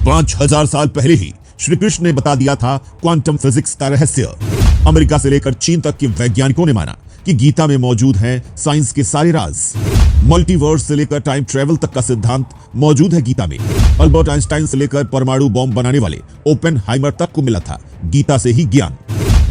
5000 साल पहले ही श्री कृष्ण ने बता दिया था क्वांटम फिजिक्स का रहस्य। अमेरिका से लेकर चीन तक के वैज्ञानिकों ने माना कि गीता में मौजूद हैं साइंस के सारे राज। मल्टीवर्स से लेकर टाइम ट्रेवल तक का सिद्धांत मौजूद है गीता में। अल्बर्ट आइंस्टाइन से लेकर परमाणु बॉम्ब बनाने वाले ओपेनहाइमर तक को मिला था गीता से ही ज्ञान।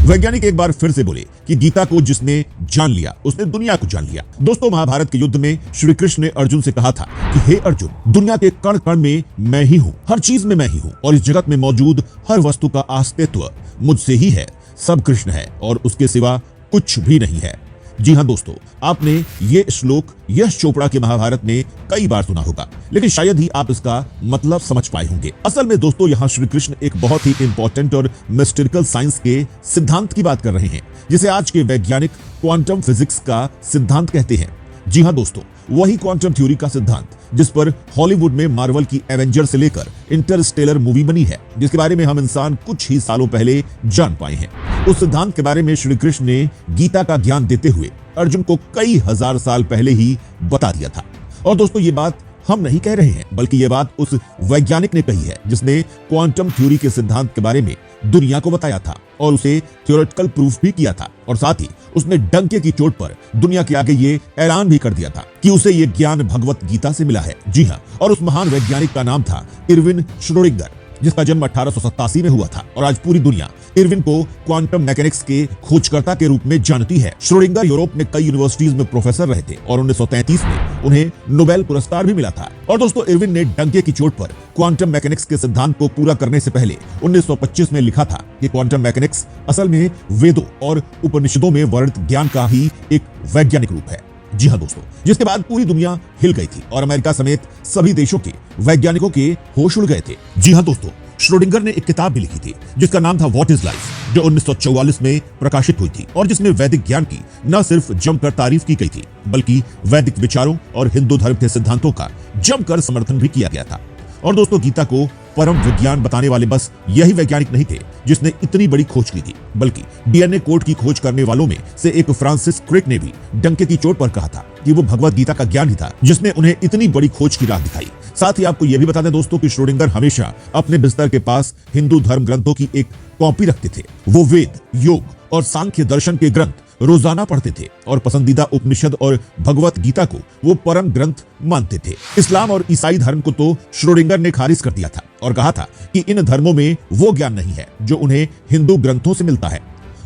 वैज्ञानिक एक बार फिर से बोले कि गीता को जिसने जान लिया उसने दुनिया को जान लिया। दोस्तों, महाभारत के युद्ध में श्री कृष्ण ने अर्जुन से कहा था कि हे अर्जुन, दुनिया के कण कण में मैं ही हूँ, हर चीज में मैं ही हूँ और इस जगत में मौजूद हर वस्तु का अस्तित्व मुझसे ही है। सब कृष्ण है और उसके सिवा कुछ भी नहीं है। जी हाँ दोस्तों, आपने ये श्लोक यश चोपड़ा के महाभारत में कई बार सुना होगा, लेकिन शायद ही आप इसका मतलब समझ पाए होंगे। असल में दोस्तों, यहाँ श्री कृष्ण एक बहुत ही इंपॉर्टेंट और मिस्टिकल साइंस के सिद्धांत की बात कर रहे हैं, जिसे आज के वैज्ञानिक क्वांटम फिजिक्स का सिद्धांत कहते हैं। जी हाँ दोस्तों, वही क्वांटम थ्योरी का सिद्धांत जिस पर हॉलीवुड में मार्वल की एवेंजर से लेकर इंटरस्टेलर मूवी बनी है, जिसके बारे में हम इंसान कुछ ही सालों पहले जान पाए हैं। उस सिद्धांत के बारे में श्री कृष्ण ने गीता का ज्ञान देते हुए अर्जुन को कई हजार साल पहले ही बता दिया था। और दोस्तों, ये बात हम नहीं कह रहे हैं, बल्कि ये बात उस वैज्ञानिक ने कही है जिसने क्वांटम थ्योरी के सिद्धांत के बारे में दुनिया को बताया था और उसे थ्योरेटिकल प्रूफ भी किया था। और साथ ही उसने डंके की चोट पर दुनिया के आगे ये ऐलान भी कर दिया था कि उसे ये ज्ञान भगवत गीता से मिला है। जी हाँ, और उस महान वैज्ञानिक का नाम था इरविन श्रोडिंगर, जिसका जन्म 1887 में हुआ था। और आज पूरी दुनिया इरविन को क्वांटम मैकेनिक्स के खोजकर्ता के रूप में जानती है। श्रोडिंगर यूरोप में कई यूनिवर्सिटीज में प्रोफेसर रहे थे और 1933 में उन्हें नोबेल पुरस्कार भी मिला था। और दोस्तों, इरविन ने डंके की चोट पर क्वांटम मैकेनिक्स के सिद्धांत को पूरा करने से पहले 1925 में लिखा था कि क्वांटम मैकेनिक्स असल में वेदों और उपनिषदों में वर्णित ज्ञान का ही एक वैज्ञानिक रूप है। जी हाँ दोस्तों, जिसके बाद पूरी दुनिया हिल गई थी और अमेरिका समेत सभी देशों के वैज्ञानिकों के होश उड़ गए थे। जी हाँ दोस्तों, श्रोडिंगर ने एक किताब भी लिखी थी जिसका नाम था व्हाट इज लाइफ, जो 1944 में प्रकाशित हुई थी और जिसमें वैदिक ज्ञान की न सिर्फ जमकर तारीफ की गई थी, बल्कि वैदिक विचारों और हिंदू धर्म के सिद्धांतों का जमकर समर्थन भी किया गया था। और दोस्तों, गीता को परम विज्ञान बताने वाले बस यही वैज्ञानिक नहीं थे जिसने इतनी बड़ी खोज की थी, बल्कि डीएनए कोड की खोज करने वालों में से एक फ्रांसिस क्रिक ने भी डंके की चोट पर कहा था कि वो भगवत गीता का ज्ञान ही था जिसने उन्हें इतनी बड़ी खोज की राह दिखाई। साथ ही आपको यह भी बता दें दोस्तों कि श्रोडिंगर हमेशा अपने बिस्तर के पास हिंदू धर्म ग्रंथों की एक कॉपी रखते थे। वो वेद, योग और सांख्य दर्शन के ग्रंथ रोजाना पढ़ते थे और पसंदीदा उपनिषद और भगवत गीता को वो परम ग्रंथ मानते थे। इस्लाम और ईसाई धर्म को तो श्रोडिंगर ने खारिज कर दिया था और कहा था कि इन धर्मों में वो ज्ञान नहीं है जो उन्हें हिंदू ग्रंथों से मिलता है।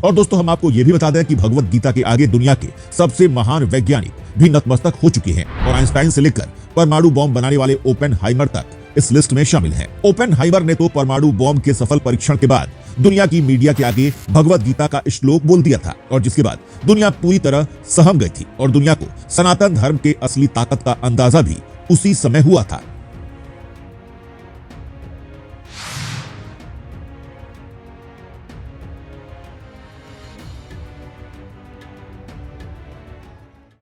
और दोस्तों, हम आपको यह भी बता दें कि भगवत गीता के आगे दुनिया के सबसे महान वैज्ञानिक भी नतमस्तक हो चुके हैं और आइंस्टाइन से लेकर परमाणु बॉम्ब बनाने वाले ओपेनहाइमर तक इस लिस्ट में शामिल हैं। ओपेनहाइमर ने तो परमाणु बॉम्ब के सफल परीक्षण के बाद दुनिया की मीडिया के आगे भगवत गीता का श्लोक बोल दिया था और जिसके बाद दुनिया पूरी तरह सहम गई थी और दुनिया को सनातन धर्म के असली ताकत का अंदाजा भी उसी समय हुआ था।